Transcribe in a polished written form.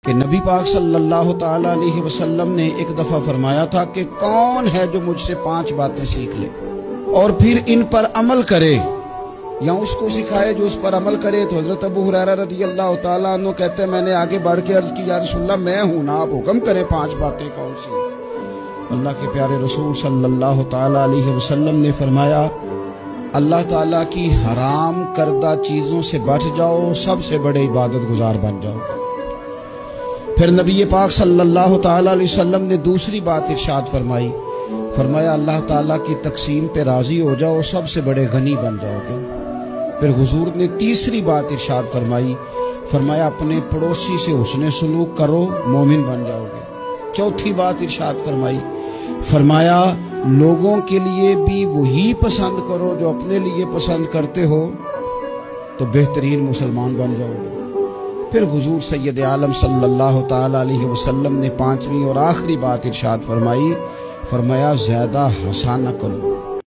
کہ نبی پاک صلی اللہ تعالی علیہ وسلم نے ایک دفعہ فرمایا تھا کہ کون ہے جو مجھ سے 5 باتیں سیکھ لے اور پھر ان پر عمل کرے یا اس کو سکھائے جو اس پر عمل کرے۔ تو حضرت ابو ہریرہ رضی اللہ تعالیٰ عنہ کہتے ہیں میں نے آگے بڑھ کے عرض کی یا رسول اللہ میں ہوں نا، آپ حکم کریں 5 باتیں کون سی؟ اللہ کے پیارے رسول صلی اللہ تعالیٰ علیہ وسلم نے فرمایا اللہ تعالیٰ کی حرام کردہ چیزوں سے بچ جاؤ، سب سے بڑے عبادت گزار بن جاؤ۔ پھر نبی پاک صلی اللہ تعالیٰ علیہ وسلم نے دوسری بات ارشاد فرمائی، فرمایا اللہ تعالیٰ کی تقسیم پہ راضی ہو جاؤ، سب سے بڑے غنی بن جاؤ گے۔ پھر حضور نے تیسری بات ارشاد فرمائی، فرمایا اپنے پڑوسی سے حسن سلوک کرو، مومن بن جاؤ گے۔ چوتھی بات ارشاد فرمائی، فرمایا لوگوں کے لیے بھی وہی پسند کرو جو اپنے لیے پسند کرتے ہو تو بہترین مسلمان بن جاؤ گے۔ پھر حضور سید عالم صلی اللہ تعالیٰ علیہ وسلم نے 5ویں اور آخری بات ارشاد فرمائی، فرمایا زیادہ ہنسا نہ کرو،